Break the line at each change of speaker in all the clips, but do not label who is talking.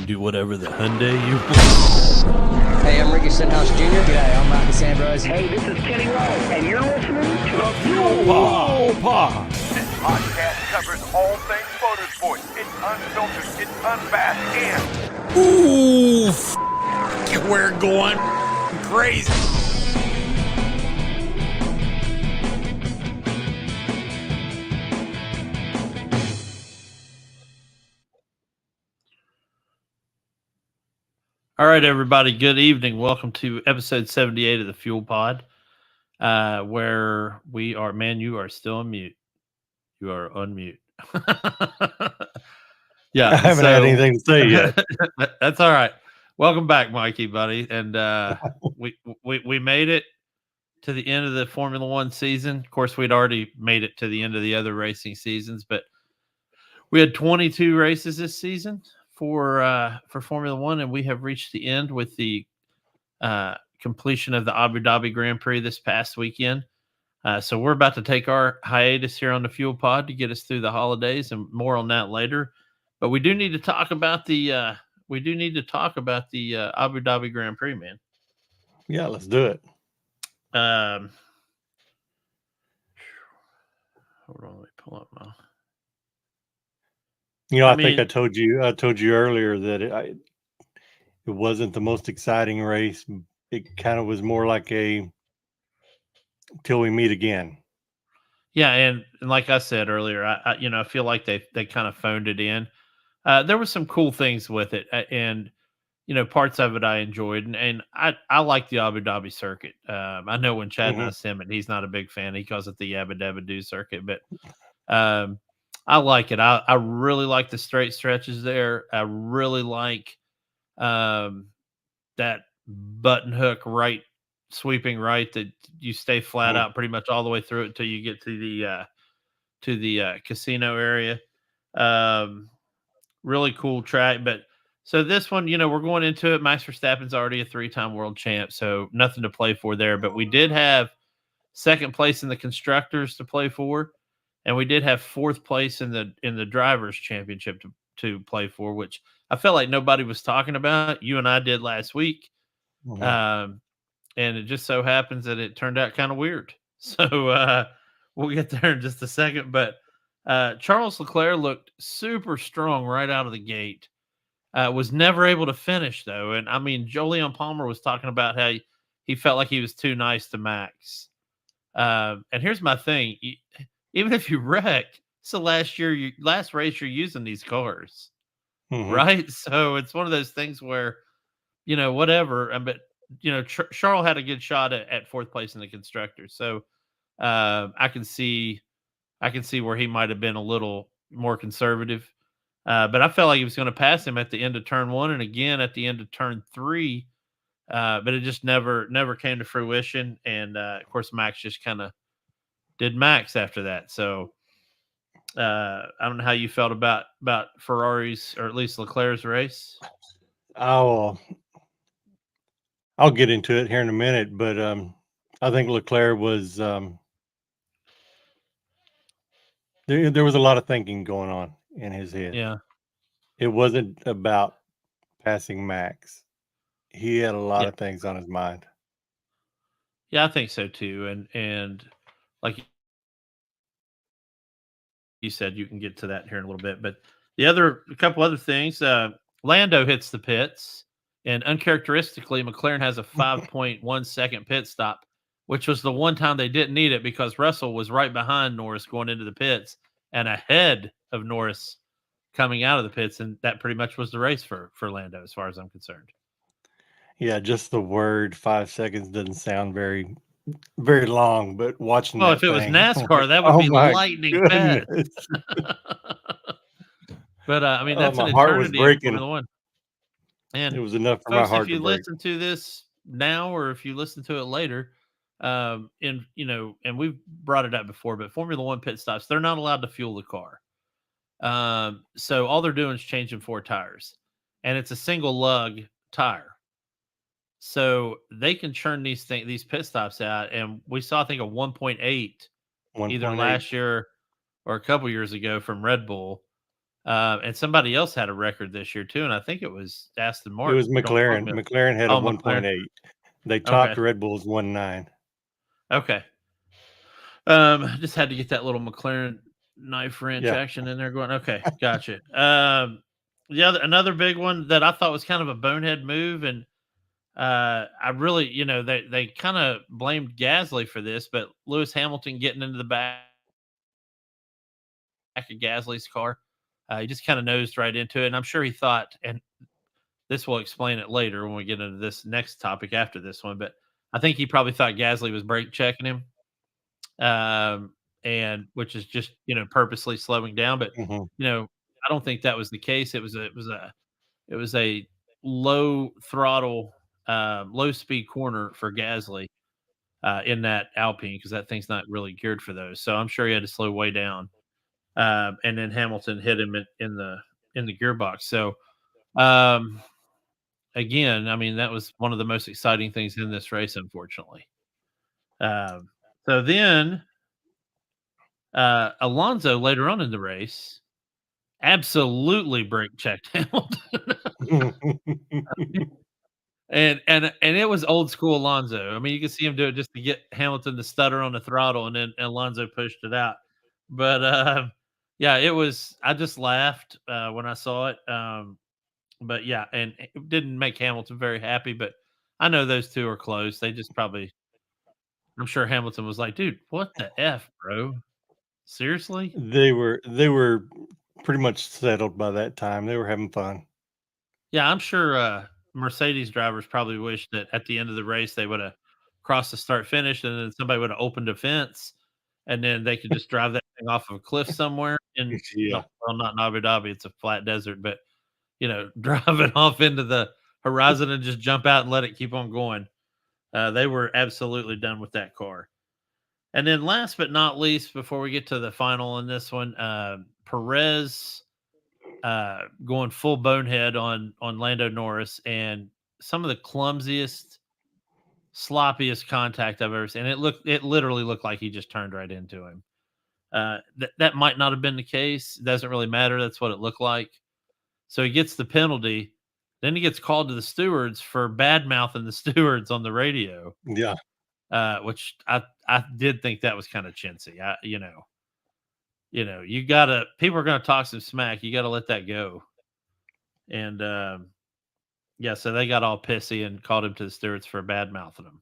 can do whatever the Hyundai you want.
Hey, I'm Ricky Stenhouse Jr. G'day, I'm Marcus Ambrose.
Hey, this is Kenny Rose, and you're listening to
The Fuel Pod.
This podcast covers all things motorsports. It's unfiltered, it's unmasked, and
Ooh, we're going crazy. All right, everybody. Good evening. Welcome to episode 78 of the Fuel Pod, where we are. Man, you are still on mute. You are unmute. Yeah,
I haven't had anything to say yet.
That's all right. Welcome back, Mikey, buddy. And we made it to the end of the Formula One season. Of course, we'd already made it to the end of the other racing seasons, but we had 22 races this season for Formula One, and we have reached the end with the completion of the Abu Dhabi Grand Prix this past weekend. So we're about to take our hiatus here on the Fuel Pod to get us through the holidays, and more on that later. But we do need to talk about the Abu Dhabi Grand Prix, man.
Yeah, let's do it.
Hold on, let me pull up my.
I think I told you earlier that it wasn't the most exciting race. It kind of was more like a till we meet again.
Yeah, and like I said earlier, I feel like they kind of phoned it in. There were some cool things with it, and parts of it I enjoyed, and I like the Abu Dhabi circuit. I know when Chad knows him, and he's not a big fan. He calls it the Abu Dhabi circuit, but I like it. I really like the straight stretches there. I really like that button hook right, sweeping right that you stay flat out pretty much all the way through it until you get to the casino area. Really cool track. But so this one, we're going into it. Max Verstappen's already a 3-time world champ, so nothing to play for there. But we did have second place in the constructors to play for, and we did have fourth place in the drivers' championship to play for, which I felt like nobody was talking about. You and I did last week. And it just so happens that it turned out kind of weird. So we'll get there in just a second. But Charles Leclerc looked super strong right out of the gate. Was never able to finish, though. And, I mean, Jolyon Palmer was talking about how he felt like he was too nice to Max. And here's my thing. Even if you wreck, it's the last race you're using these cars, right? So it's one of those things where, whatever. But Charles had a good shot at fourth place in the constructors, so I can see where he might have been a little more conservative. But I felt like he was going to pass him at the end of turn 1 and again at the end of turn 3. But it just never came to fruition, and of course Max just kind of did Max after that. So I don't know how you felt about Ferrari's, or at least Leclerc's race.
I'll get into it here in a minute, but I think Leclerc was there was a lot of thinking going on in his head.
Yeah,
it wasn't about passing Max. He had a lot of things on his mind.
Yeah, I think so too. And like you said, you can get to that here in a little bit. But a couple other things. Lando hits the pits, and uncharacteristically, McLaren has a 5.1 second pit stop, which was the one time they didn't need it because Russell was right behind Norris going into the pits and ahead of Norris coming out of the pits, and that pretty much was the race for Lando, as far as I'm concerned.
Yeah, just the word 5 seconds doesn't sound very, very long, but watching
if it was NASCAR, that would be lightning fast. But I mean, that's
my
an
heart was
eternity
breaking.
in Formula One. And
it was enough for
folks,
my heart
if you
to break.
listen to this now, or if you listen to it later, and we've brought it up before, but Formula One pit stops, they're not allowed to fuel the car. So all they're doing is changing 4 tires, and it's a single lug tire. So they can churn these pit stops out, and we saw, I think, a 1.8 either last year or a couple years ago from Red Bull. And somebody else had a record this year too, and I think it was Aston
It
Martin.
was
Don't quote
McLaren.
me.
McLaren had a
Oh, McLaren.
1.8. They
Okay.
topped Red Bull's 1.9.
Okay. Just had to get that little McLaren knife wrench
Yeah.
action in there going. Okay, gotcha. Another big one that I thought was kind of a bonehead move, and I really, they kind of blamed Gasly for this, but Lewis Hamilton getting into the back of Gasly's car, he just kind of nosed right into it, and I'm sure he thought, and this will explain it later when we get into this next topic after this one, but I think he probably thought Gasly was brake checking him. And which is just purposely slowing down. But
Mhm.
I don't think that was the case. It was a low throttle, low speed corner for Gasly in that Alpine because that thing's not really geared for those. So I'm sure he had to slow way down. And then Hamilton hit him in the gearbox. So um, again, I mean that was one of the most exciting things in this race, unfortunately. So then Alonso later on in the race absolutely brake checked Hamilton. And it was old school Alonso. I mean, you can see him do it just to get Hamilton to stutter on the throttle, and then Alonso pushed it out. But yeah, it was. I just laughed when I saw it. But yeah, and it didn't make Hamilton very happy. But I know those two are close. They just probably. I'm sure Hamilton was like, "Dude, what the f, bro? Seriously?"
They were pretty much settled by that time. They were having fun.
Yeah, I'm sure Mercedes drivers probably wish that at the end of the race they would have crossed the start finish and then somebody would have opened a fence and then they could just drive that thing off of a cliff somewhere in
Yeah.
well, not in Abu Dhabi, it's a flat desert, but drive it off into the horizon and just jump out and let it keep on going. They were absolutely done with that car. And then last but not least, before we get to the final in this one, Perez going full bonehead on Lando Norris and some of the clumsiest, sloppiest contact I've ever seen. It literally looked like he just turned right into him. That might not have been the case. It doesn't really matter. That's what it looked like. So he gets the penalty. Then he gets called to the stewards for bad mouthing the stewards on the radio,
Yeah.
which I did think that was kind of chintzy. You gotta people are gonna talk some smack. You gotta let that go. And yeah, so they got all pissy and called him to the stewards for bad mouthing him.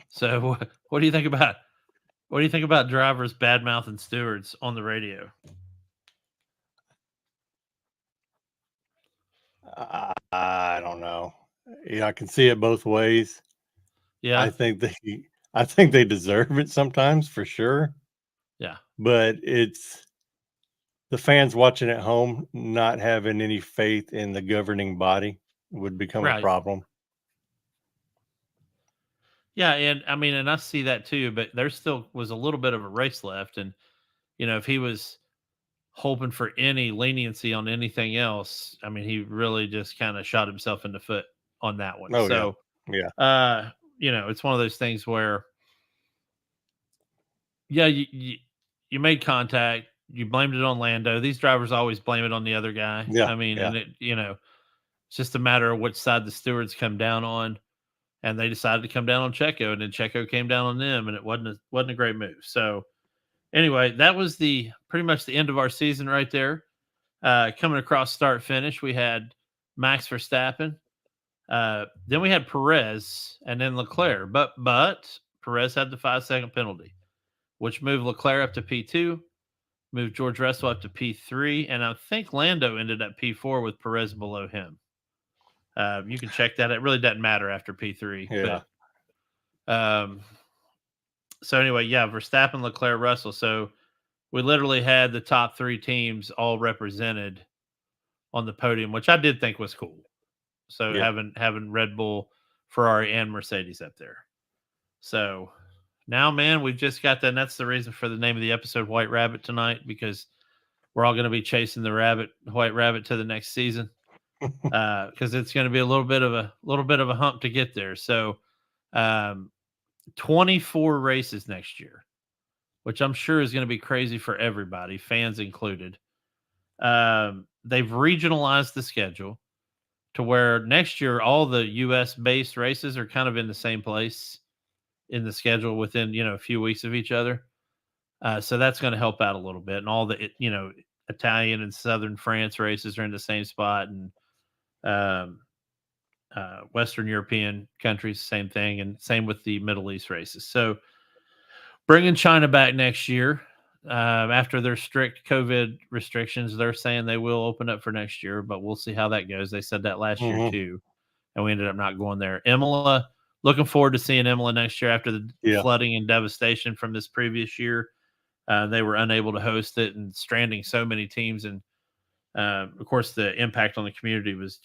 So what do you think about drivers bad mouthing stewards on the radio?
I don't know. Yeah, I can see it both ways.
Yeah,
I think they deserve it sometimes for sure.
yeah,
But it's the fans watching at home not having any faith in the governing body would become a
right.
problem.
Yeah, and I mean, and I see that too. But there still was a little bit of a race left, and if he was hoping for any leniency on anything else, I mean, he really just kind of shot himself in the foot on that one.
Oh yeah.
So,
Yeah.
it's one of those things where, yeah, you made contact, you blamed it on Lando. These drivers always blame it on the other guy.
Yeah.
I mean,
Yeah.
and it's just a matter of which side the stewards come down on, and they decided to come down on Checo, and then Checo came down on them, and it wasn't a great move. So anyway, that was pretty much the end of our season right there. Coming across start finish, we had Max Verstappen. Then we had Perez and then Leclerc. But Perez had the 5-second penalty, which moved Leclerc up to P2, moved George Russell up to P3, and I think Lando ended up P4 with Perez below him. You can check that. It really doesn't matter after P3.
Yeah.
But, so anyway, yeah, Verstappen, Leclerc, Russell. So we literally had the top three teams all represented on the podium, which I did think was cool. So
Yeah.
having Red Bull, Ferrari, and Mercedes up there. So now, man, we've just got that. And that's the reason for the name of the episode, White Rabbit, tonight, because we're all going to be chasing the White Rabbit to the next season. Because it's going to be a little bit of a hump to get there. So 24 races next year, which I'm sure is going to be crazy for everybody, fans included. They've regionalized the schedule to where next year all the U.S. based races are kind of in the same place in the schedule within a few weeks of each other. So that's going to help out a little bit, and all the Italian and Southern France races are in the same spot, and um, Western European countries, same thing, and same with the Middle East races. So bringing China back next year after their strict COVID restrictions, they're saying they will open up for next year, but we'll see how that goes. They said that last year too, and we ended up not going there. Imola, looking forward to seeing Imola next year after the flooding and devastation from this previous year. They were unable to host it and stranding so many teams, and of course the impact on the community was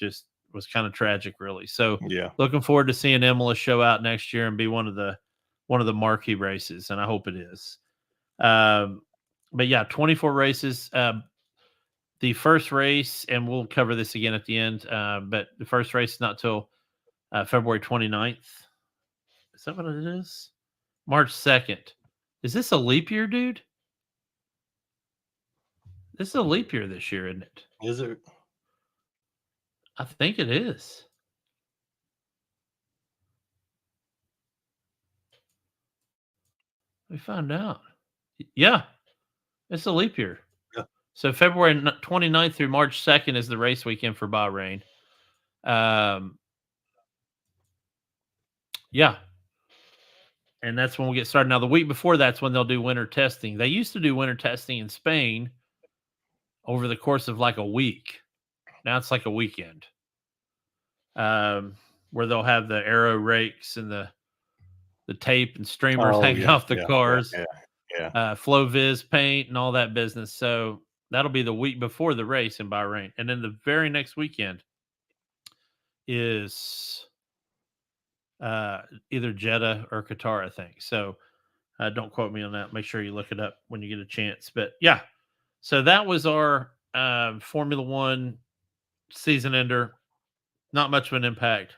kind of tragic, really. So looking forward to seeing Imola show out next year and be one of the marquee races, and I hope it is. But yeah, 24 races. The first race, and we'll cover this again at the end, but the first race is not till February 29th. Is that what it is? March 2nd. Is this a leap year, dude? This is a leap year this year, isn't it?
Is it?
I think it is. Let me find out. Yeah, it's a leap year.
Yeah.
So February 29th through March 2nd is the race weekend for Bahrain. Yeah. And that's when we'll get started. Now, the week before that's when they'll do winter testing. They used to do winter testing in Spain over the course of like a week. Now it's like a weekend. Where they'll have the aero rakes and the tape and streamers hanging off the cars. Flow Viz paint and all that business. So that'll be the week before the race in Bahrain. And then the very next weekend is either Jeddah or Qatar, I think. So don't quote me on that. Make sure you look it up when you get a chance. But yeah, so that was our Formula One season ender. Not much of an impact.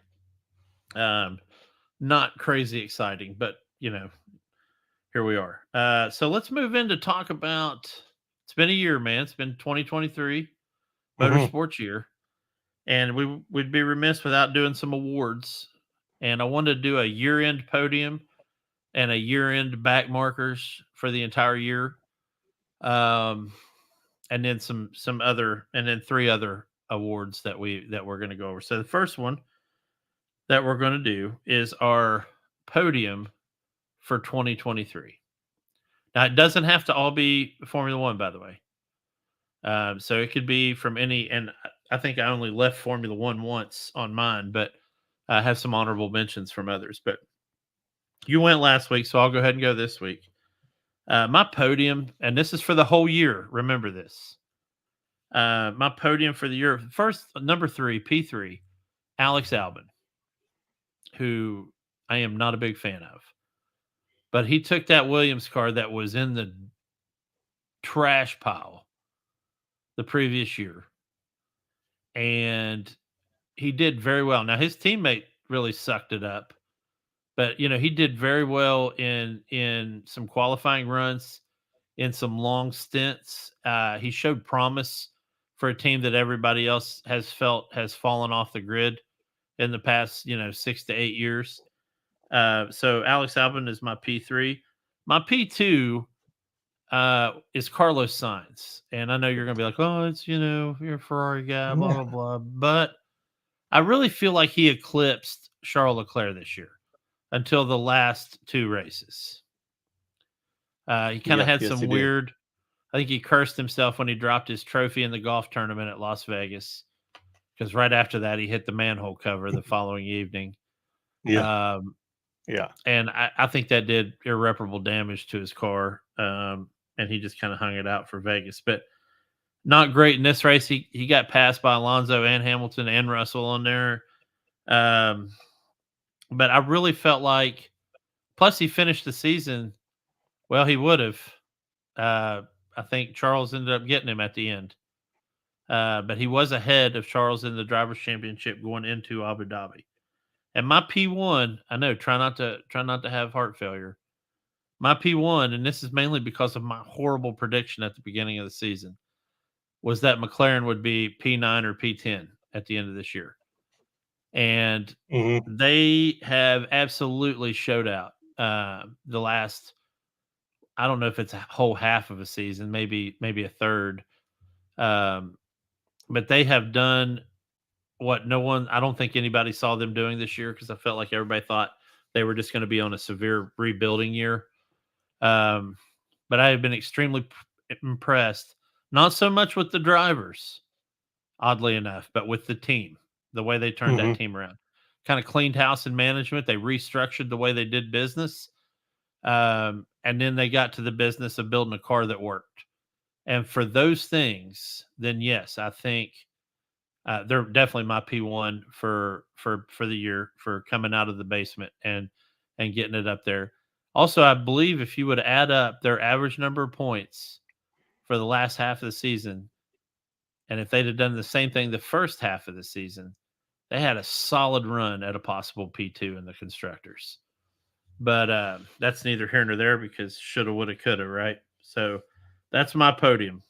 Not crazy exciting, but here we are. So let's move in to talk about. It's been a year, man. It's been 2023 motorsports year, and we'd be remiss without doing some awards. And I wanted to do a year-end podium and a year-end back markers for the entire year, and then some other, and then 3 other awards that we're going to go over. So the first one that we're going to do is our podium for 2023. Now, it doesn't have to all be Formula One, by the way. So it could be from any, and I think I only left Formula One once on mine, but I have some honorable mentions from others. But you went last week, so I'll go ahead and go this week. My podium, and this is for the whole year. Remember this. My podium for the year, first, number 3, P3, Alex Albon, who I am not a big fan of. But he took that Williams car that was in the trash pile the previous year, and he did very well. Now, his teammate really sucked it up, but, he did very well in some qualifying runs, in some long stints. He showed promise for a team that everybody else has felt has fallen off the grid in the past, 6 to 8 years. So Alex Albon is my P3. My P2 is Carlos Sainz. And I know you're going to be like, oh, it's, you're a Ferrari guy, blah, blah, blah. But I really feel like he eclipsed Charles Leclerc this year until the last 2 races. He kind of had some weird, I think he cursed himself when he dropped his trophy in the golf tournament at Las Vegas, because right after that, he hit the manhole cover the following evening.
Yeah.
And I think that did irreparable damage to his car. And he just kind of hung it out for Vegas. But not great in this race. He got passed by Alonso and Hamilton and Russell on there. But I really felt like, plus he finished the season, well, he would have. I think Charles ended up getting him at the end. But he was ahead of Charles in the Drivers' Championship going into Abu Dhabi. And my P1, I know, try not to have heart failure. My P1, and this is mainly because of my horrible prediction at the beginning of the season. was that McLaren would be P9 or P10 at the end of this year. And they have absolutely showed out the last, I don't know if it's a whole half of a season, maybe a third. But they have done what I don't think anybody saw them doing this year, because I felt like everybody thought they were just going to be on a severe rebuilding year. But I have been extremely impressed, not so much with the drivers, oddly enough, but with the team, the way they turned that team around. Kind of cleaned house in management. They restructured the way they did business. And then they got to the business of building a car that worked. And for those things, then yes, I think they're definitely my P1 for the year, for coming out of the basement and getting it up there. Also, I believe if you would add up their average number of points for the last half of the season, and if they'd have done the same thing the first half of the season, they had a solid run at a possible P2 in the constructors. But that's neither here nor there, because shoulda, woulda, coulda, right? So that's my podium.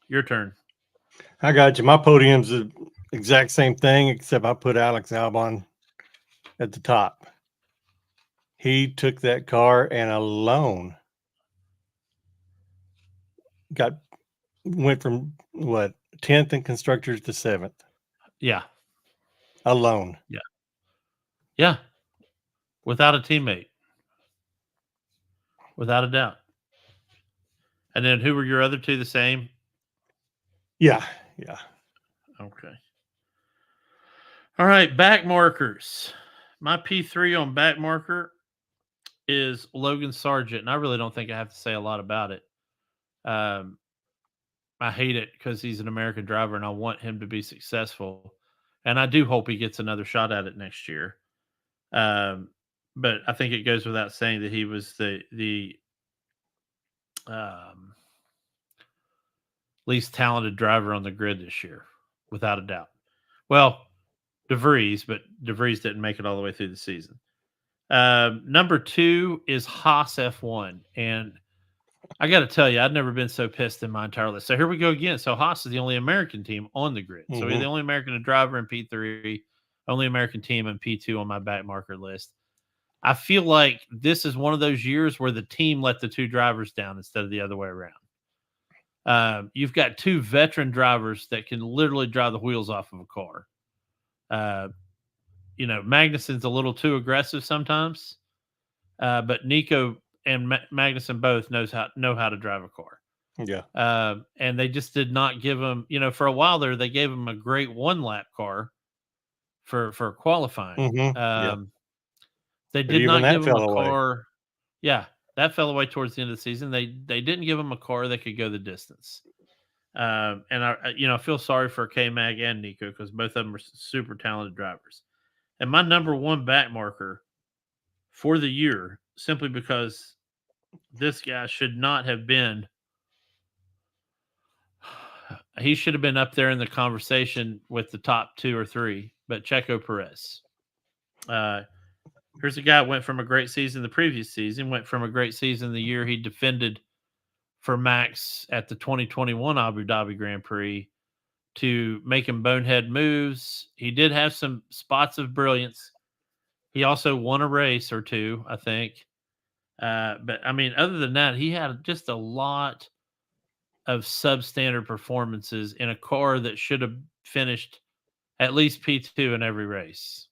Your turn.
I got you. My podium's the exact same thing, except I put Alex Albon at the top. He took that car and alone went from 10th in constructors to 7th.
Yeah.
Alone.
Yeah. Without a teammate. Without a doubt. And then who were your other two, the same?
Yeah.
Okay. All right, back markers. My P3 on back marker is Logan Sargent, and I really don't think I have to say a lot about it. I hate it because he's an American driver, and I want him to be successful. And I do hope he gets another shot at it next year. But I think it goes without saying that he was the least talented driver on the grid this year, without a doubt. Well, DeVries, but DeVries didn't make it all the way through the season. Number 2 is Haas F1. And I got to tell you, I've never been so pissed in my entire life. So here we go again. So Haas is the only American team on the grid. So he's the only American driver in P3, only American team in P2 on my back marker list. I feel like this is one of those years where the team let the two drivers down instead of the other way around. You've got two veteran drivers that can literally drive the wheels off of a car. Magnussen's a little too aggressive sometimes, but Nico and Magnussen both know how to drive a car.
Yeah.
And they just did not give him, for a while there, they gave him a great 1-lap car for qualifying. They did not give him a car. Yeah, that fell away towards the end of the season. They didn't give him a car that could go the distance. And I feel sorry for K-Mag and Nico, because both of them are super talented drivers. And my number 1 back marker for the year, simply because this guy should not have been. He should have been up there in the conversation with the top 2 or 3, but Checo Perez. Here's a guy who went from a great season the previous season, went from a great season the year he defended for Max at the 2021 Abu Dhabi Grand Prix, to making bonehead moves. He did have some spots of brilliance. He also won a race or two, I think. But, I mean, other than that, he had just a lot of substandard performances in a car that should have finished at least P2 in every race.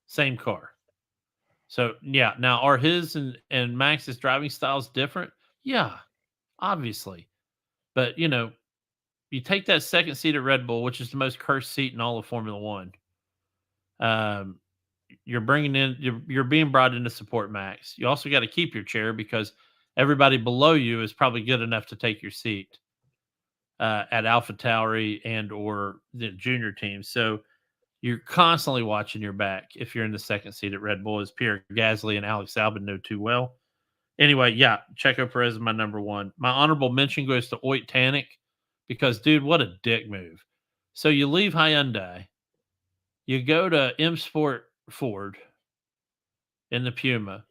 Same car. So, yeah. Now, are his and Max's driving styles different? Yeah, obviously. But, you take that second seat at Red Bull, which is the most cursed seat in all of Formula One. You're being brought in to support Max. You also got to keep your chair, because everybody below you is probably good enough to take your seat at AlphaTauri and or the junior team. So you're constantly watching your back if you're in the second seat at Red Bull, as Pierre Gasly and Alex Albon know too well. Anyway, yeah, Checo Perez is my number 1. My honorable mention goes to Oyt Tanik, because, dude, what a dick move. So you leave Hyundai, you go to M Sport Ford in the Puma,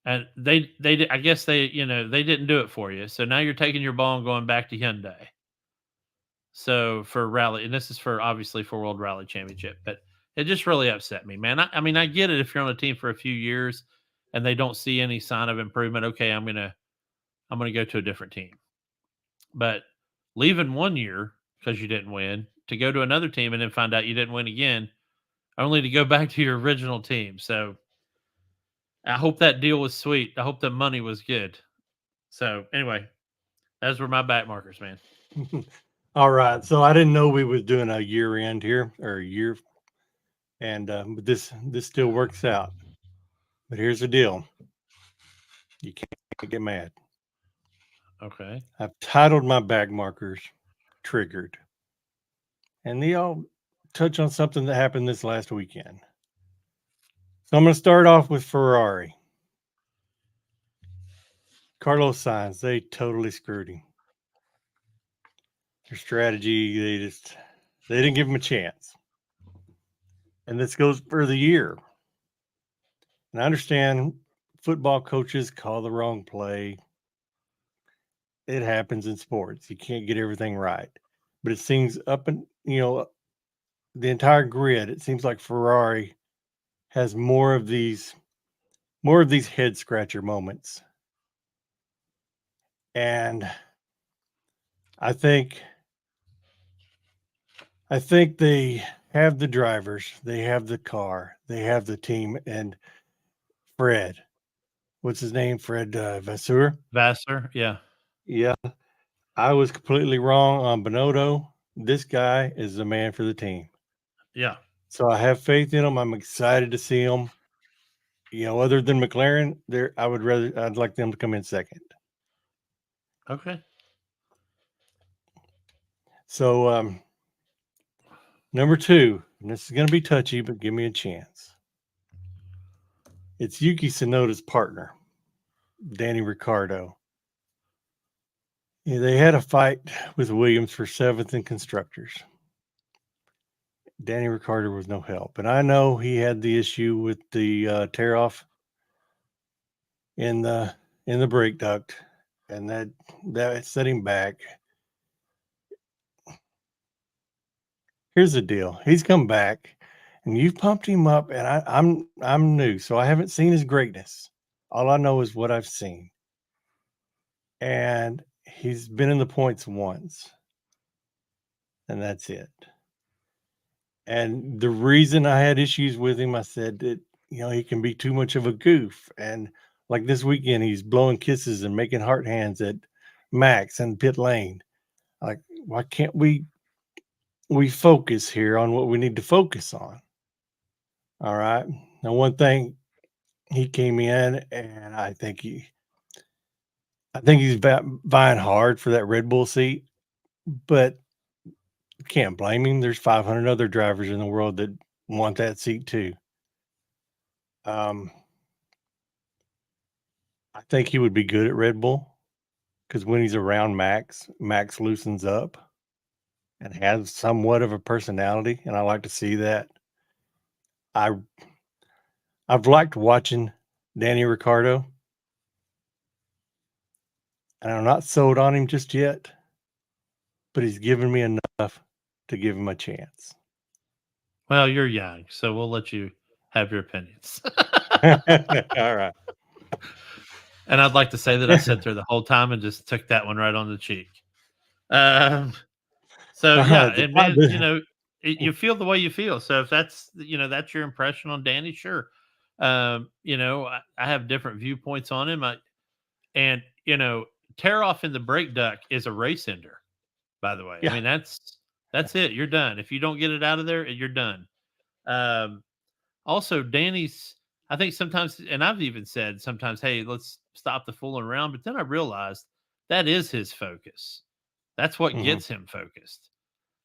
and they I guess they didn't do it for you. So now you're taking your ball and going back to Hyundai. So for rally, and this is for obviously for World Rally Championship, but it just really upset me, man. I mean, I get it if you're on a team for a few years and they don't see any sign of improvement. Okay, I'm gonna go to a different team. But leaving 1 year because you didn't win to go to another team and then find out you didn't win again, only to go back to your original team. So I hope that deal was sweet. I hope the money was good. So anyway, those were my back markers, man.
All right. So I didn't know we was doing a year end here or a year, and but this still works out. But here's the deal: you can't get mad.
Okay.
I've titled my back markers "Triggered," and they all touch on something that happened this last weekend. So I'm going to start off with Ferrari. Carlos Sainz, they totally screwed him. Their strategy, they didn't give him a chance. And this goes for the year. And I understand football coaches call the wrong play. It happens in sports. You can't get everything right. But it seems the entire grid, it seems like Ferrari has more of these head scratcher moments. And I think they have the drivers, they have the car, they have the team, and Fred, what's his name? Fred Vasseur.
Vassar, yeah.
Yeah, I was completely wrong on Bonotto. This guy is the man for the team.
Yeah.
So I have faith in him. I'm excited to see him. Other than McLaren, I'd like them to come in second.
Okay.
So number 2, and this is going to be touchy, but give me a chance. It's Yuki Tsunoda's partner, Danny Ricciardo. Yeah, they had a fight with Williams for 7th in constructors. Danny Ricciardo was no help, and I know he had the issue with the tear off in the brake duct, and that set him back. Here's the deal: he's come back, and you've pumped him up, and I'm new, so I haven't seen his greatness. All I know is what I've seen, and he's been in the points once, and that's it. And the reason I had issues with him, I said that he can be too much of a goof, and like this weekend, he's blowing kisses and making heart hands at Max and pit lane. Like, why can't we focus here on what we need to focus on? All right. Now, one thing, he came in, and I think he's vying hard for that Red Bull seat, but can't blame him. There's 500 other drivers in the world that want that seat too. I think he would be good at Red Bull because when he's around Max loosens up and has somewhat of a personality, and I like to see that. I've liked watching Danny Ricciardo, and I'm not sold on him just yet, but he's given me enough to give him a chance.
Well, you're young, so we'll let you have your opinions.
All right.
And I'd like to say that I sat there the whole time and just took that one right on the cheek. So yeah, and man, you feel the way you feel. So if that's that's your impression on Danny, sure. I have different viewpoints on him. And tear off in the brake duct is a race ender, by the way.
Yeah.
I mean, that's it. You're done. If you don't get it out of there, you're done. Also, Danny's, I think sometimes, and I've even said sometimes, hey, let's stop the fooling around. But then I realized that is his focus. That's what gets him focused.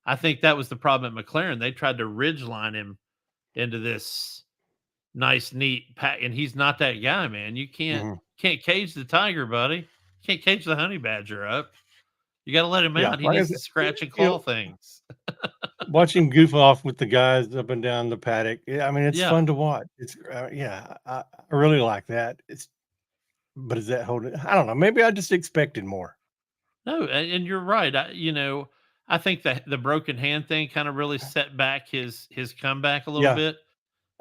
I think that was the problem at McLaren. They tried to ridgeline him into this nice, neat pack, and he's not that guy, man. You can't cage the tiger, buddy. You can't cage the honey badger up. You got to let him out. He needs to scratch and claw things.
Watch him goof off with the guys up and down the paddock. I mean, it's fun to watch. It's I really like that. But is that holding? I don't know. Maybe I just expected more.
No, and you're right. I think that the broken hand thing kind of really set back his comeback a little
Yeah.
bit.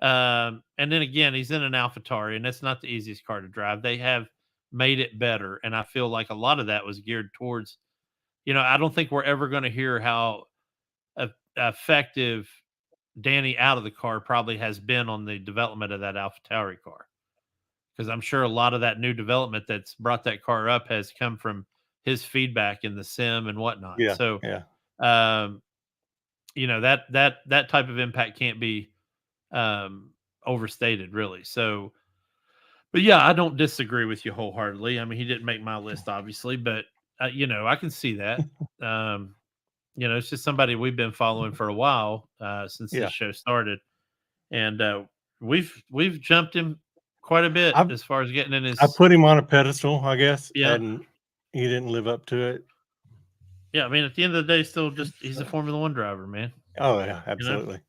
And then again, he's in an AlphaTauri, and that's not the easiest car to drive. They have made it better, and I feel like a lot of that was geared towards, I don't think we're ever going to hear how effective Danny out of the car probably has been on the development of that AlphaTauri car, because I'm sure a lot of that new development that's brought that car up has come from his feedback in the sim and whatnot.
Yeah.
So,
Yeah.
that type of impact can't be overstated, really. So, but yeah, I don't disagree with you wholeheartedly. I mean, he didn't make my list, obviously, but I can see that. It's just somebody we've been following for a while since
Yeah.
this show started, and we've jumped him quite a bit
I've-
as far as getting in his.
I put him on a pedestal, I guess,
Yeah.
and he didn't live up to it.
Yeah, I mean, at the end of the day, he's a Formula One driver, man.
Oh yeah, absolutely,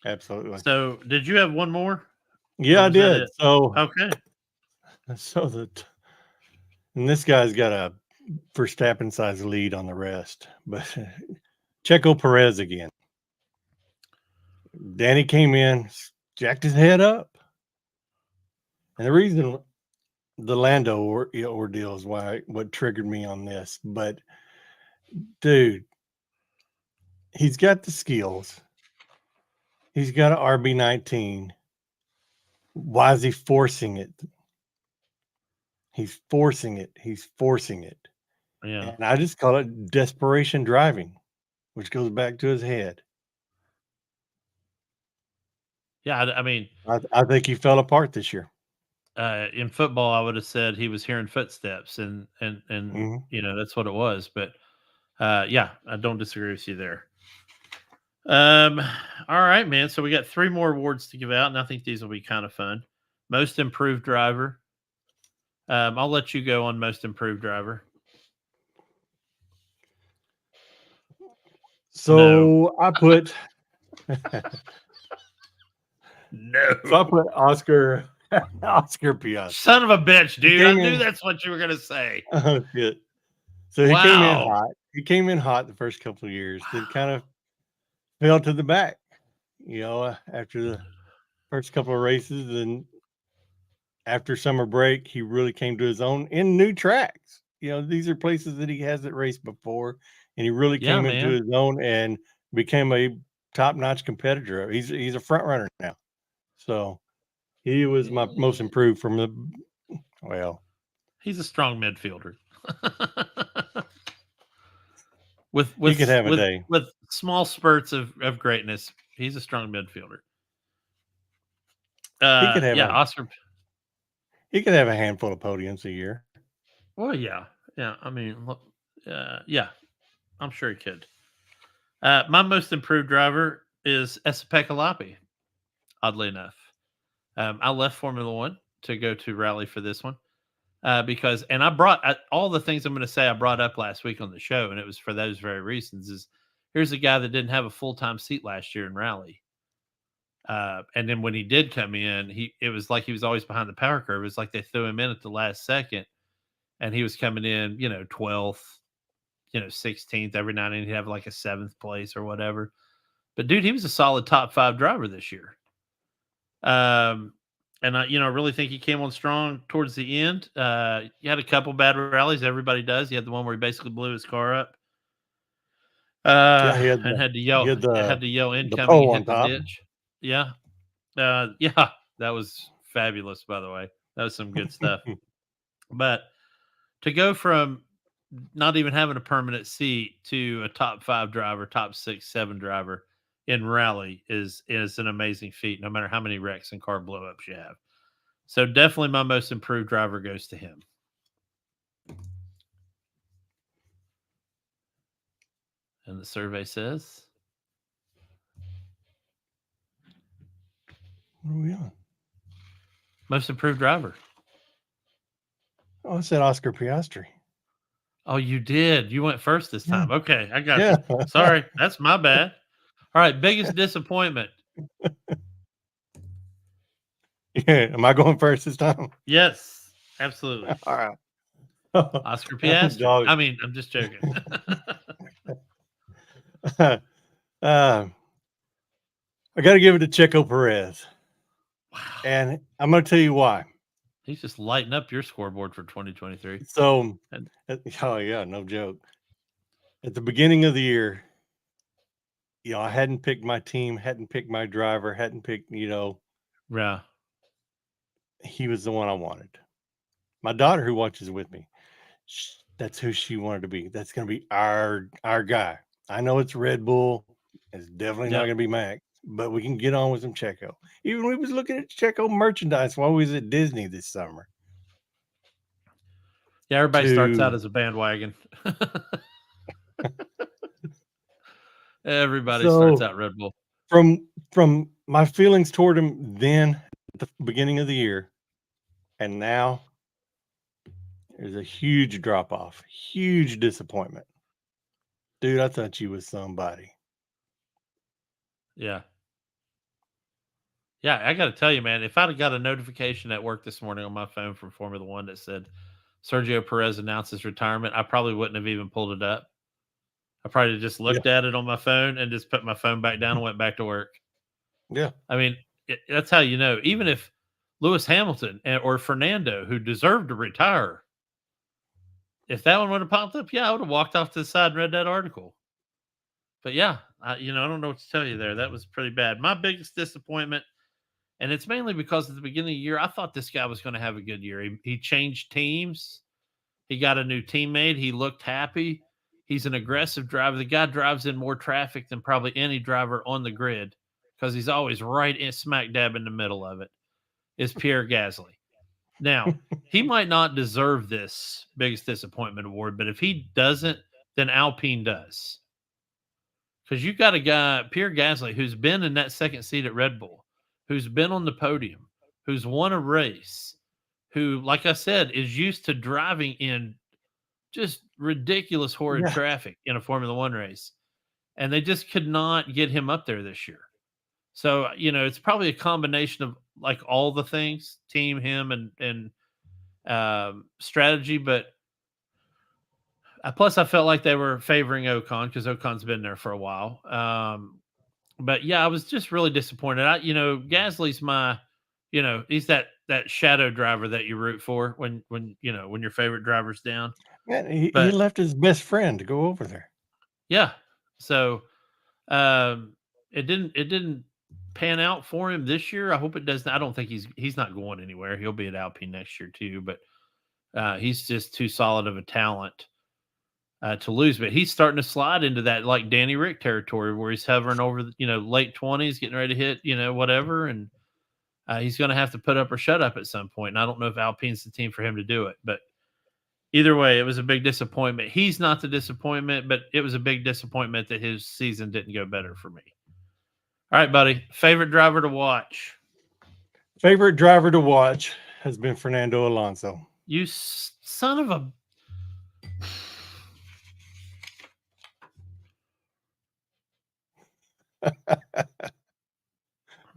absolutely.
So, did you have one more?
Yeah, I
was that
did.
it?
So,
Okay.
and this guy's got a Verstappen size lead on the rest, but Checo Perez again. Danny came in, jacked his head up, and the reason the Lando ordeal is what triggered me on this. But dude, he's got the skills. He's got an RB19. Why is he forcing it? He's forcing it. He's forcing it.
Yeah.
And I just call it desperation driving, which goes back to his head.
Yeah, I mean,
I think he fell apart this year.
in football, I would have said he was hearing footsteps, and
Mhm.
that's what it was. But yeah, I don't disagree with you there. All right, man. So we got 3 more awards to give out, and I think these will be kind of fun. Most improved driver. I'll let you go on most improved driver.
So I put
No.
so I put Oscar Piastri.
Son of a bitch, dude. I
came
knew
in-
that's what you were going to say.
Oh shit. So he came in
Wow.
hot. He came in hot the first couple of years, then kind of fell to the back, after the first couple of races. And after summer break, he really came to his own in new tracks. These are places that he hasn't raced before, and he really
Yeah,
came into
man.
his own and became a top-notch competitor. He's a front runner now. So he was my most improved from
He's a strong midfielder. with
he could have a day.
with small spurts of greatness. He's a strong midfielder.
He could have
Oscar.
He could have a handful of podiums a year.
Well, yeah. I mean, yeah, I'm sure he could. My most improved driver is Esteban Ocon, oddly enough. I left Formula One to go to Rally for this one because I brought all the things I'm going to say I brought up last week on the show, and it was for those very reasons. Is here's a guy that didn't have a full-time seat last year in Rally. And then when he did come in, it was like he was always behind the power curve. It was like they threw him in at the last second, and he was coming in, 12th, 16th. Every now and then he'd have like a 7th place or whatever. But dude, he was a solid top 5 driver this year. And I, really think he came on strong towards the end. He had a couple bad rallies. Everybody does. He had the one where he basically blew his car up.
He had
and had to yell. Had to yell incoming.
pole
He
on
hit the
top.
ditch. Yeah. Yeah. That was fabulous, by the way. That was some good stuff. But to go from not even having a permanent seat to a top 5 driver, top 6, 7 driver in Rally is an amazing feat, no matter how many wrecks and car blowups you have. So definitely my most improved driver goes to him. And the survey says,
What are we on?
most improved driver.
Oh, I said Oscar Piastri.
Oh, you did. You went first this time. Okay, I got
Yeah.
you. Sorry, that's my bad. All right, biggest disappointment.
Yeah. Am I going first this time?
Yes, absolutely.
All right.
Oscar Piastri.
Dog.
I mean, I'm just joking.
I got to give it to Checo Perez.
Wow.
And I'm going to tell you why.
He's just lighting up your scoreboard for 2023.
So,
And-
oh, yeah, no joke. At the beginning of the year, I hadn't picked my team, hadn't picked my driver, hadn't picked,
Yeah.
he was the one I wanted. My daughter, who watches with me, that's who she wanted to be. That's going to be our guy. I know it's Red Bull. It's definitely not
Yep.
going to be Max, but we can get on with some Checo. Even we was looking at Checo merchandise while we was at Disney this summer.
Yeah, everybody starts out as a bandwagon. Everybody starts out Red Bull.
From my feelings toward him then at the beginning of the year, and now there's a huge drop off, huge disappointment. Dude, I thought you was somebody.
Yeah. Yeah, I got to tell you, man, if I'd have got a notification at work this morning on my phone from Formula One that said Sergio Perez announced his retirement, I probably wouldn't have even pulled it up. I probably just looked at it on my phone and just put my phone back down and went back to work.
Yeah.
I mean, that's how you know. Even if Lewis Hamilton or Fernando, who deserved to retire, if that one would have popped up, I would have walked off to the side and read that article. But yeah, I don't know what to tell you there. That was pretty bad. My biggest disappointment, and it's mainly because at the beginning of the year, I thought this guy was going to have a good year. He changed teams. He got a new teammate. He looked happy. He's an aggressive driver. The guy drives in more traffic than probably any driver on the grid because he's always right in smack dab in the middle of it, is Pierre Gasly. Now, he might not deserve this biggest disappointment award, but if he doesn't, then Alpine does. Because you've got a guy, Pierre Gasly, who's been in that second seat at Red Bull, who's been on the podium, who's won a race, who, like I said, is used to driving in just ridiculous, horrid traffic in a Formula One race. And they just could not get him up there this year. So, it's probably a combination of like all the things, team, him, and strategy. But plus, I felt like they were favoring Ocon because Ocon's been there for a while. But yeah, I was just really disappointed. Gasly's my, he's that shadow driver that you root for when your favorite driver's down.
Man, he left his best friend to go over there.
Yeah. So it didn't pan out for him this year. I hope it doesn't. I don't think he's not going anywhere. He'll be at Alpine next year too, but he's just too solid of a talent to lose. But he's starting to slide into that like Danny Rick territory where he's hovering over the, late 20s, getting ready to hit, whatever. And he's going to have to put up or shut up at some point. And I don't know if Alpine's the team for him to do it, but either way, it was a big disappointment. He's not the disappointment, but it was a big disappointment that his season didn't go better for me. All right, buddy. Favorite driver to watch?
Favorite driver to watch has been Fernando Alonso.
You son of a...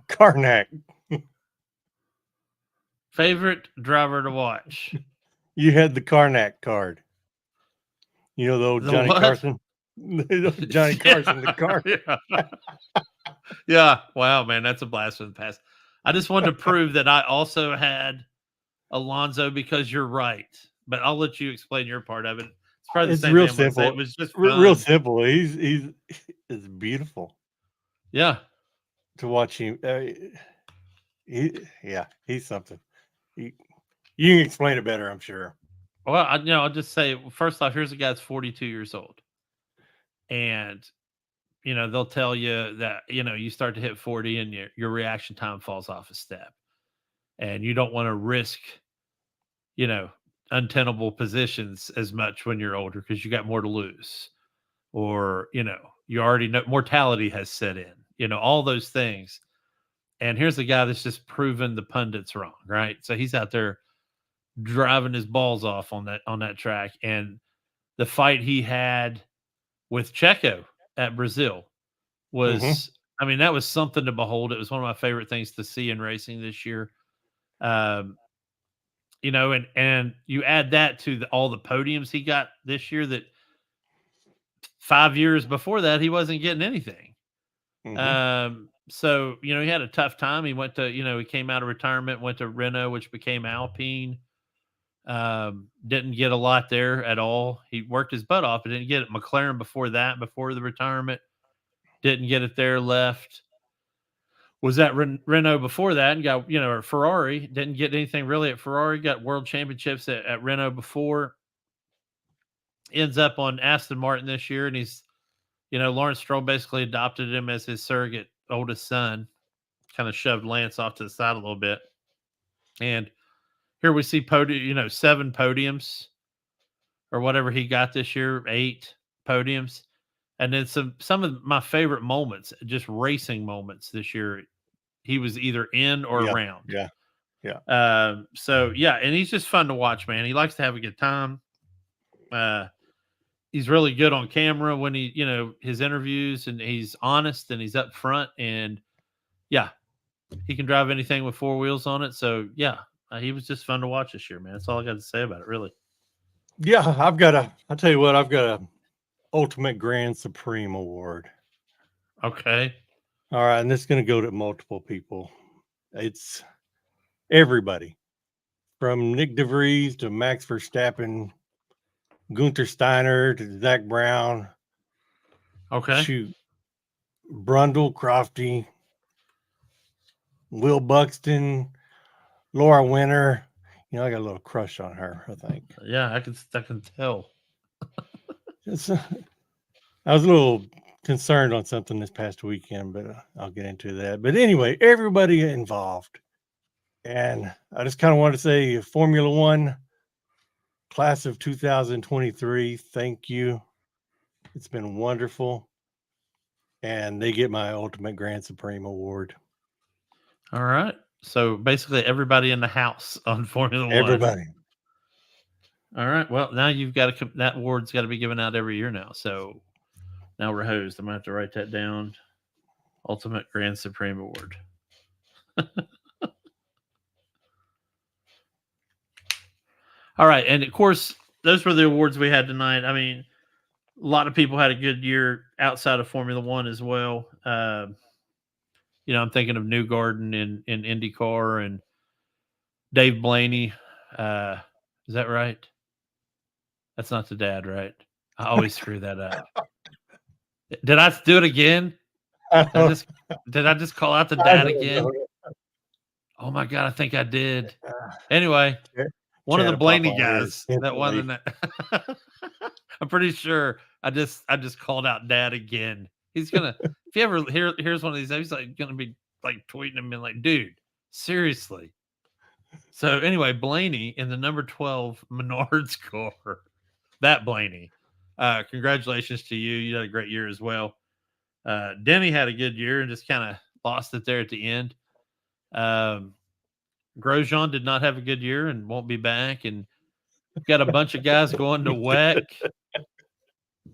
Karnak.
Favorite driver to watch?
You had the Karnak card. The old Johnny Carson. Johnny Carson, the card.
Yeah. Wow, man, that's a blast from the past. I just wanted to prove that I also had Alonso because you're right. But I'll let you explain your part of it. It's probably the same
real
thing
simple.
It was just
real simple. It's beautiful.
Yeah.
To watch him. He's something. You can explain it better, I'm sure.
Well, I'll just say, first off, here's a guy that's 42 years old. And, they'll tell you that, you start to hit 40 and your reaction time falls off a step. And you don't want to risk, untenable positions as much when you're older because you got more to lose. Or, you already know mortality has set in, all those things. And here's a guy that's just proven the pundits wrong, right? So he's out there driving his balls off on that track. And the fight he had with Checo at Brazil was, that was something to behold. It was one of my favorite things to see in racing this year. And you add that to all the podiums he got this year, that 5 years before that, he wasn't getting anything.
Mhm.
So, he had a tough time. He went to, he came out of retirement, went to Renault, which became Alpine. Didn't get a lot there at all. He worked his butt off, but didn't get it. McLaren before that, before the retirement, didn't get it there, left. Was at Renault before that and got, or Ferrari, didn't get anything really at Ferrari, got world championships at Renault before. Ends up on Aston Martin this year, and he's, Lawrence Stroll basically adopted him as his surrogate oldest son, kind of shoved Lance off to the side a little bit. And here we see 7 podiums or whatever he got this year, 8 podiums. And then some of my favorite moments, just racing moments this year, he was either in or around.
Yeah.
So yeah, and he's just fun to watch, man. He likes to have a good time. He's really good on camera when he, his interviews, and he's honest and he's up front, and yeah, he can drive anything with 4 wheels on it. So yeah, he was just fun to watch this year, man. That's all I got to say about it, really.
Yeah, I'll tell you what, I've got a Ultimate Grand Supreme Award.
Okay.
All right, and this is going to go to multiple people. It's everybody from Nick DeVries to Max Verstappen, Gunther Steiner to Zach Brown.
Okay.
Shoot. Brundle, Crofty, Will Buxton, Laura Winter. I got a little crush on her, I think.
Yeah, I can tell.
I was a little concerned on something this past weekend, but I'll get into that. But anyway, everybody involved. And I just kind of want to say Formula One class of 2023, thank you. It's been wonderful. And they get my Ultimate Grand Supreme Award.
All right. So basically everybody in the house on Formula One.
Everybody.
All right. Well, now you've got to, that award's got to be given out every year now. So now we're hosed. I'm going to have to write that down. Ultimate Grand Supreme Award. All right. And of course, those were the awards we had tonight. I mean, a lot of people had a good year outside of Formula One as well. I'm thinking of Newgarden in IndyCar and Dave Blaney. Is that right? That's not the dad, right? I always screw that up. Did I do it again? Did I just call out the dad again? Oh my God, I think I did. Anyway, one of the Blaney guys that won that. I'm pretty sure I just called out dad again. He's gonna, if he ever here's one of these, he's like gonna be like tweeting him and like, dude, seriously. So anyway, Blaney in the number 12 Menards car. That Blaney. Congratulations to you. You had a great year as well. Denny had a good year and just kind of lost it there at the end. Grosjean did not have a good year and won't be back. And got a bunch of guys going to WEC.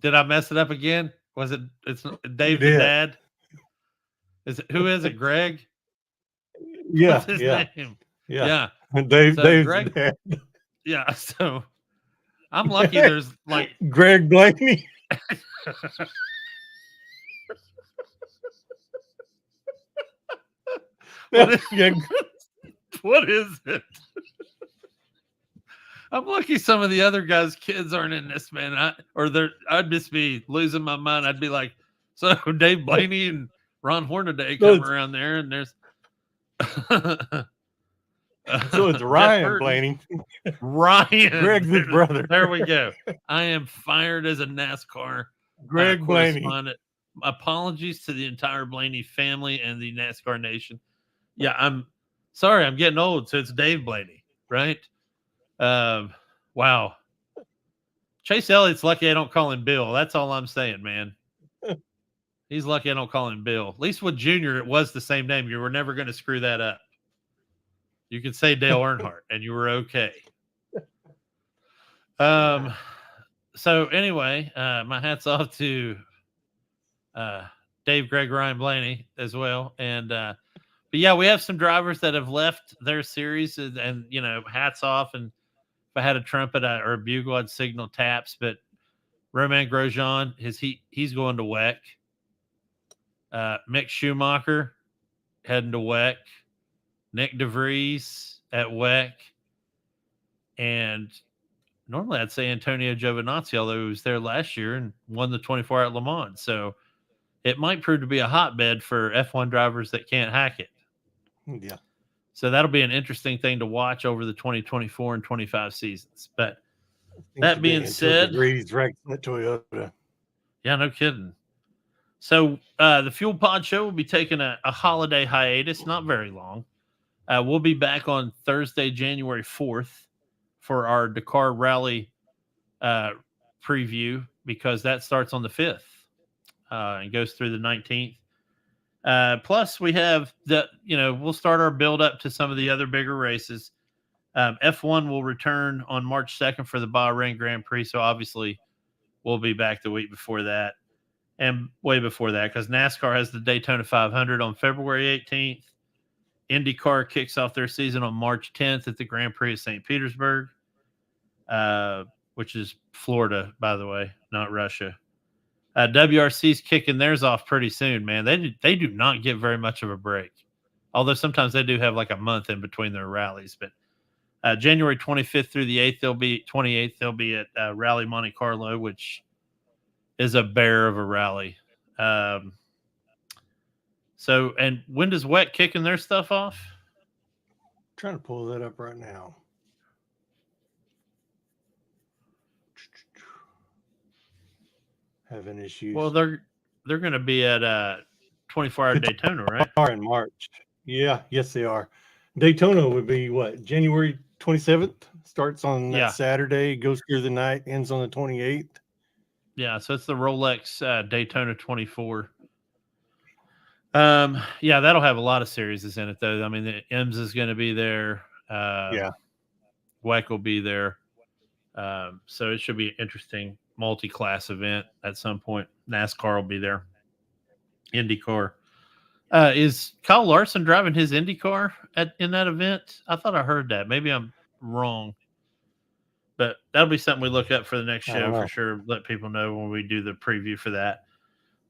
Did I mess it up again? It's Dave the dad? Who is it? Greg?
Yeah.
What's his name?
Yeah. Dave's
Greg,
dad.
Yeah. So I'm lucky there's like
Greg Blaney.
What is it? I'm lucky some of the other guys' kids aren't in this, man. I'd just be losing my mind. I'd be like, so Dave Blaney and Ron Hornaday come around there, and there's
so it's Ryan Blaney.
Ryan,
Greg's his brother.
There we go. I am fired as a NASCAR
Greg Blaney.
Apologies to the entire Blaney family and the NASCAR nation. Yeah, I'm sorry, I'm getting old, so it's Dave Blaney, right? Wow. Chase Elliott's lucky I don't call him Bill. That's all I'm saying, man. He's lucky I don't call him Bill. At least with Junior, it was the same name. You were never going to screw that up. You could say Dale Earnhardt, and you were okay. So anyway, my hat's off to Dave, Greg, Ryan Blaney as well. And but yeah, we have some drivers that have left their series, and hats off. And if I had a trumpet or a bugle, I'd signal taps. But Romain Grosjean, he's going to WEC. Mick Schumacher heading to WEC. Nick DeVries at WEC. And normally I'd say Antonio Giovinazzi, although he was there last year and won the 24-hour at Le Mans. So it might prove to be a hotbed for F1 drivers that can't hack it.
Yeah.
So that'll be an interesting thing to watch over the 2024 and 25 seasons. But that being said,
DeVries wrecked that Toyota.
Yeah, no kidding. So the Fuel Pod Show will be taking a holiday hiatus, not very long. We'll be back on Thursday, January 4th for our Dakar Rally preview, because that starts on the 5th and goes through the 19th. Plus, we have we'll start our build up to some of the other bigger races. F1 will return on March 2nd for the Bahrain Grand Prix. So obviously we'll be back the week before that and way before that, because NASCAR has the Daytona 500 on February 18th. IndyCar kicks off their season on March 10th at the Grand Prix of St. Petersburg, which is Florida, by the way, not Russia. WRC's kicking theirs off pretty soon, man. They do not get very much of a break, although sometimes they do have like a month in between their rallies. But January 25th through the 28th, they'll be at Rally Monte Carlo, which is a bear of a rally. So, and when does WEC kicking their stuff off?
I'm trying to pull that up right now. Having issues.
Well, they're going to be at 24-hour Daytona, right?
Are in March. Yeah, yes, they are. Daytona would be what? January 27th. Starts on that Saturday, goes through the night, ends on the 28th.
Yeah, so it's the Rolex Daytona 24. Yeah, that'll have a lot of series in it, though. I mean, the IMSA is going to be there. WEC will be there. So it should be an interesting multi-class event at some point. NASCAR will be there. IndyCar. Is Kyle Larson driving his IndyCar in that event? I thought I heard that. Maybe I'm wrong. But that'll be something we look up for the next show for sure. Let people know when we do the preview for that.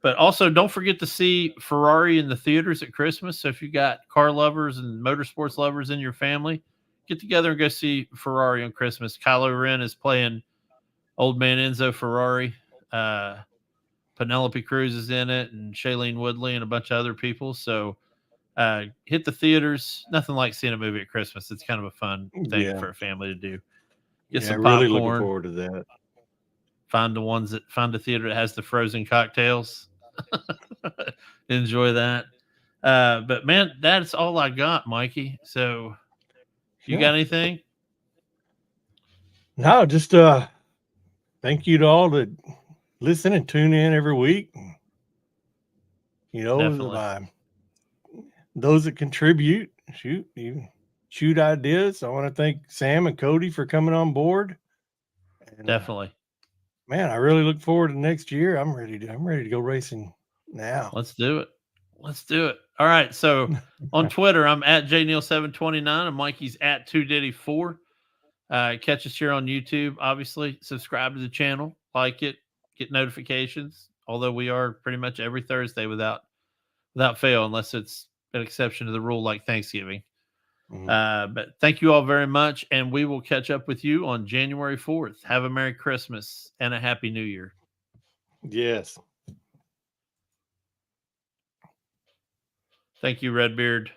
But also, don't forget to see Ferrari in the theaters at Christmas. So if you got car lovers and motorsports lovers in your family, get together and go see Ferrari on Christmas. Kylo Ren is playing old man Enzo Ferrari. Penelope Cruz is in it, and Shailene Woodley and a bunch of other people. So hit the theaters. Nothing like seeing a movie at Christmas. It's kind of a fun thing for a family to do. Get some popcorn.
Really looking forward to that.
Find a theater that has the frozen cocktails. Enjoy that. But man, that's all I got, Mikey. So you got anything?
No, just thank you to all that listen and tune in every week. Those that contribute, shoot ideas. I want to thank Sam and Cody for coming on board. And,
definitely.
Man, I really look forward to next year. I'm ready to go racing now.
Let's do it. All right. So on Twitter, I'm at JNeil729 and Mikey's at 2Diddy4. Catch us here on YouTube. Obviously, subscribe to the channel, like it, get notifications. Although we are pretty much every Thursday without fail, unless it's an exception to the rule like Thanksgiving. But thank you all very much, and we will catch up with you on January 4th. Have a Merry Christmas and a Happy New Year.
Yes.
Thank you, Redbeard.